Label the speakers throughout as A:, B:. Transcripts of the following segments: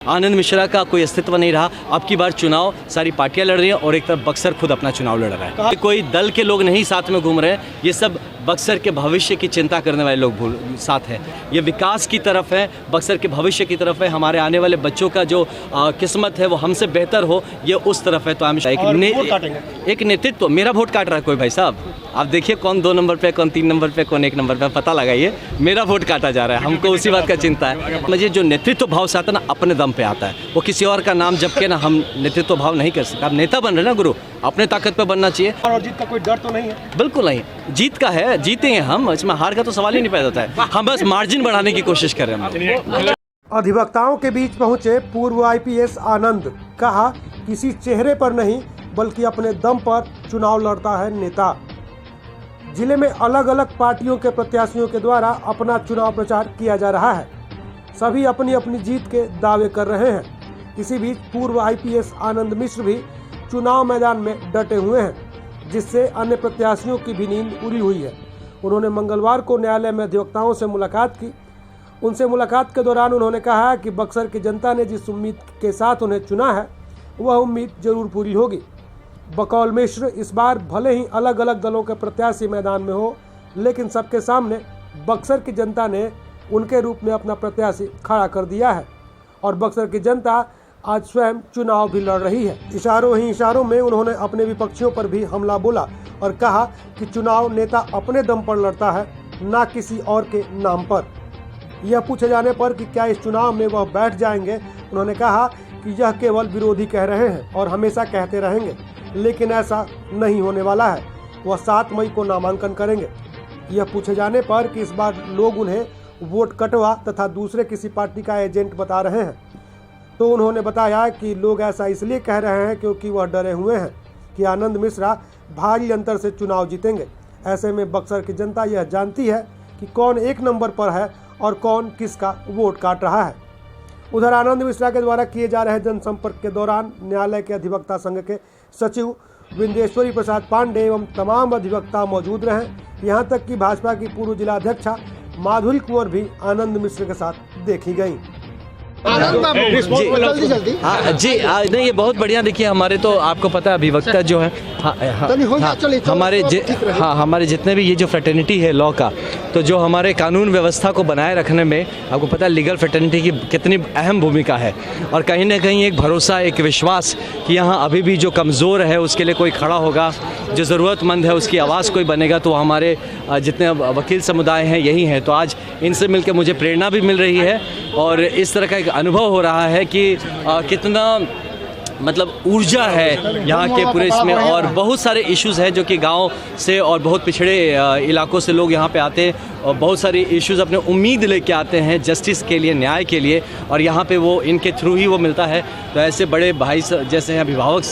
A: आनंद मिश्रा का कोई अस्तित्व नहीं रहा। अब की बार चुनाव सारी पार्टियां लड़ रही हैं और एक तरफ बक्सर खुद अपना चुनाव लड़ रहा है। कोई दल के लोग नहीं साथ में घूम रहे हैं, ये सब बक्सर के भविष्य की चिंता करने वाले लोग साथ हैं। ये विकास की तरफ है, बक्सर के भविष्य की तरफ है, हमारे आने वाले बच्चों का जो किस्मत है वो हमसे बेहतर हो, ये उस तरफ है। तो हम एक नेतृत्व मेरा वोट काट रहा है कोई भाई साहब, आप देखिए कौन 2 नंबर पे, कौन 3 नंबर पे, कौन 1 नंबर पे, पता लगाइए। मेरा वोट काटा जा रहा है, हमको उसी बात का चिंता है। मुझे जो नेतृत्व भाव से आता है ना, अपने दम पे आता है, वो किसी और का नाम जब के ना हम नेतृत्व भाव नहीं कर सकते। आप नेता बन रहे ना गुरु, अपने ताकत पे बनना चाहिए।
B: और जीत का कोई डर तो नहीं है?
A: बिल्कुल नहीं, जीत का है, जीतेंगे हम, इसमें हार का तो सवाल ही नहीं पैदा होता है। हम बस मार्जिन बढ़ाने की कोशिश कर रहे हैं।
B: अधिवक्ताओं के बीच पहुंचे पूर्व आईपीएस आनंद, कहा किसी चेहरे पर नहीं बल्कि अपने दम पर चुनाव लड़ता है नेता। जिले में अलग अलग पार्टियों के प्रत्याशियों के द्वारा अपना चुनाव प्रचार किया जा रहा है। सभी अपनी अपनी जीत के दावे कर रहे हैं। इसी बीच पूर्व आईपीएस आनंद मिश्र भी चुनाव मैदान में डटे हुए हैं, जिससे अन्य प्रत्याशियों की भी नींद उड़ी हुई है। उन्होंने मंगलवार को न्यायालय में अधिवक्ताओं से मुलाकात की। उनसे मुलाकात के दौरान उन्होंने कहा कि बक्सर की जनता ने जिस उम्मीद के साथ उन्हें चुना है, वह उम्मीद जरूर पूरी होगी। बकौल मिश्र, इस बार भले ही अलग अलग दलों के प्रत्याशी मैदान में हो, लेकिन सबके सामने बक्सर की जनता ने उनके रूप में अपना प्रत्याशी खड़ा कर दिया है और बक्सर की जनता आज स्वयं चुनाव भी लड़ रही है। इशारों ही इशारों में उन्होंने अपने विपक्षियों पर भी हमला बोला और कहा कि चुनाव नेता अपने दम पर लड़ता है, ना किसी और के नाम पर। यह पूछे जाने पर कि क्या इस चुनाव में वह बैठ जाएंगे, उन्होंने कहा कि यह केवल विरोधी कह रहे हैं और हमेशा कहते रहेंगे, लेकिन ऐसा नहीं होने वाला है। वह 7 मई को नामांकन करेंगे। यह पूछे जाने पर कि इस बार लोग उन्हें वोट कटवा तथा दूसरे किसी पार्टी का एजेंट बता रहे हैं, तो उन्होंने बताया कि लोग ऐसा इसलिए कह रहे हैं क्योंकि वह डरे हुए हैं कि आनंद मिश्रा भारी अंतर से चुनाव जीतेंगे। ऐसे में बक्सर की जनता यह जानती है कि कौन 1 नंबर पर है और कौन किसका वोट काट रहा है। उधर आनंद मिश्रा के द्वारा किए जा रहे जनसंपर्क के दौरान न्यायालय के अधिवक्ता संघ के सचिव विंदेश्वरी प्रसाद पांडे एवं तमाम अधिवक्ता मौजूद रहे। यहाँ तक कि भाजपा की पूर्व जिलाध्यक्षा माधुरी कुंवर भी आनंद मिश्र के साथ देखी गयी।
A: जी नहीं, ये बहुत बढ़िया। देखिए हमारे तो आपको पता है अभिवक्ता जो है हमारे जितने भी ये जो फ्रेटर्निटी है लॉ का, तो जो हमारे कानून व्यवस्था को बनाए रखने में आपको पता है लीगल फ्रेटर्निटी की कितनी अहम भूमिका है। और कहीं ना कहीं एक भरोसा, एक विश्वास कि यहाँ अभी भी जो कमज़ोर है उसके लिए कोई खड़ा होगा, जो ज़रूरतमंद है उसकी आवाज़ कोई बनेगा, तो हमारे जितने वकील समुदाय हैं यही हैं। तो आज इनसे मिलकर मुझे प्रेरणा भी मिल रही है और इस तरह का एक अनुभव हो रहा है कि कितना मतलब ऊर्जा है यहाँ के पूरे इसमें। और बहुत सारे इश्यूज़ हैं जो कि गांव से और बहुत पिछड़े इलाकों से लोग यहाँ पे आते हैं और बहुत सारे इश्यूज़ अपने उम्मीद लेके आते हैं जस्टिस के लिए, न्याय के लिए, और यहाँ पे वो इनके थ्रू ही वो मिलता है। तो ऐसे बड़े भाई जैसे हैं, अभिभावक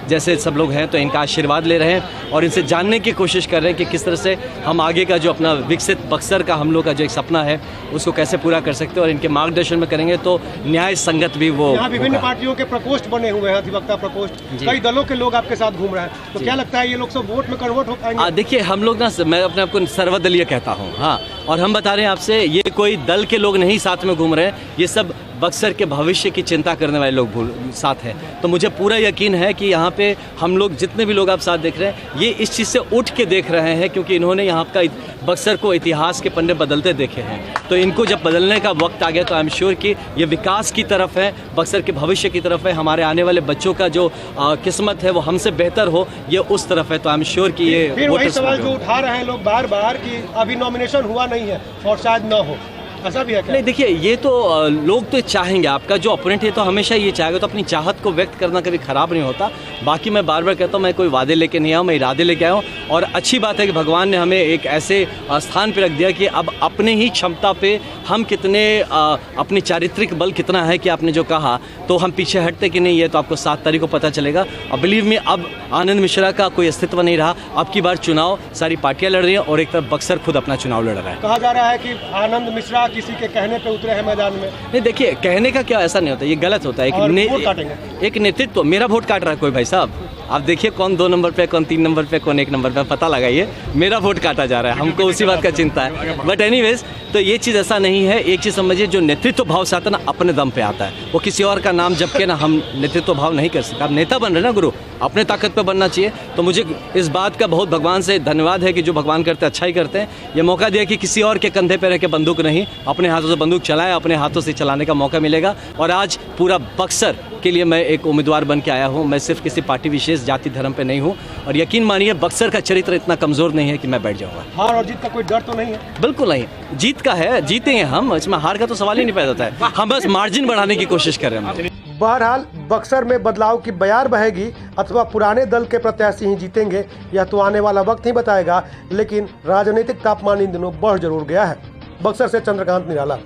A: जैसे सब लोग हैं, तो इनका आशीर्वाद ले रहे हैं और इनसे जानने की कोशिश कर रहे हैं कि किस तरह से हम आगे का जो अपना विकसित बक्सर का हम लोग का जो एक सपना है उसको कैसे पूरा कर सकते हैं। और इनके मार्गदर्शन में करेंगे तो न्याय संगत भी वो।
B: यहाँ विभिन्न पार्टियों के प्रकोष्ठ बने हुए हैं, अधिवक्ता प्रकोष्ठ, कई दलों के लोग आपके साथ घूम रहे हैं, तो क्या लगता है ये लोग सब वोट में कन्वर्ट हो पाएंगे?
A: देखिए हम लोग ना, मैं अपने आप को सर्वदलीय कहता हूँ, हाँ, और हम बता रहे हैं आपसे, ये कोई दल के लोग नहीं साथ में घूम रहे हैं, ये सब बक्सर के भविष्य की चिंता करने वाले लोग साथ हैं। तो मुझे पूरा यकीन है कि यहाँ पे हम लोग जितने भी लोग आप साथ देख रहे हैं, ये इस चीज़ से उठ के देख रहे हैं क्योंकि इन्होंने यहाँ का बक्सर को इतिहास के पन्ने बदलते देखे हैं। तो इनको जब बदलने का वक्त आ गया तो आई एम श्योर कि ये विकास की तरफ है, बक्सर के भविष्य की तरफ है, हमारे आने वाले बच्चों का जो किस्मत है वो हमसे बेहतर हो, ये उस तरफ है। तो आई एम श्योर कि ये
B: फिर वही सवाल जो उठा रहे हैं लोग बार बार कि अभी नॉमिनेशन हुआ नहीं है और शायद न हो, ऐसा भी है क्या?
A: नहीं, देखिए ये तो लोग तो चाहेंगे, आपका जो अपोनेंट है तो हमेशा ये चाहेगा, तो अपनी चाहत को व्यक्त करना कभी ख़राब नहीं होता। बाकी मैं बार बार कहता हूँ, मैं कोई वादे लेके नहीं आया हूँ, मैं इरादे लेके आया हूँ। और अच्छी बात है कि भगवान ने हमें एक ऐसे स्थान पे रख दिया कि अब अपने ही क्षमता पे हम कितने अपनी चारित्रिक बल कितना है कि आपने जो कहा, तो हम पीछे हटते कि नहीं, ये तो आपको 7 तारीख को पता चलेगा। और बिलीव मी, अब आनंद मिश्रा का कोई अस्तित्व नहीं रहा। अब की बार चुनाव सारी पार्टियां लड़ रही हैं और एक तरफ बक्सर खुद अपना चुनाव लड़ रहा है।
B: कहा जा रहा है कि आनंद मिश्रा किसी के कहने पे उतरे हैं मैदान में।
A: नहीं देखिए, कहने का क्या, ऐसा नहीं होता, ये गलत होता है।
B: और वोट काटेंगे।
A: एक नेतृत्व, मेरा वोट काट रहा है कोई भाई साहब? आप देखिए कौन 2 नंबर पे, कौन 3 नंबर पे, कौन 1 नंबर पे, पता लगाइए। मेरा वोट काटा जा रहा है, हमको उसी बात का चिंता है। बट एनीवेज, तो ये चीज़ ऐसा नहीं है। एक चीज़ समझिए, जो नेतृत्व भाव से आता है ना, अपने दम पे आता है। वो किसी और का नाम जप के ना हम नेतृत्व भाव नहीं कर सकते। आप नेता बन रहे ना गुरु, अपने ताकत पे बनना चाहिए। तो मुझे इस बात का बहुत भगवान से धन्यवाद है कि जो भगवान करते हैं अच्छा ही करते हैं। ये मौका दिया कि किसी और के कंधे पे रह के बंदूक नहीं, अपने हाथों से बंदूक चलाएं, अपने हाथों से चलाने का मौका मिलेगा। और आज पूरा बक्सर के लिए मैं एक उम्मीदवार बन के आया हूँ। मैं सिर्फ किसी पार्टी विशेष जाति धर्म पे नहीं हूँ। और यकीन मानिए, बक्सर का चरित्र इतना कमज़ोर नहीं है कि मैं बैठ जाऊँगा।
B: हार और जीत का कोई डर तो नहीं है?
A: बिल्कुल नहीं, जीत का है, जीतेंगे हम, इसमें हार का तो सवाल ही नहीं पैदा होता है। हम बस मार्जिन बढ़ाने की कोशिश कर रहे हैं।
B: बहरहाल बक्सर में बदलाव की बयार बहेगी अथवा पुराने दल के प्रत्याशी ही जीतेंगे, यह तो आने वाला वक्त ही बताएगा। लेकिन राजनीतिक तापमान इन दिनों बढ़ जरूर गया है। बक्सर से चंद्रकांत निराला।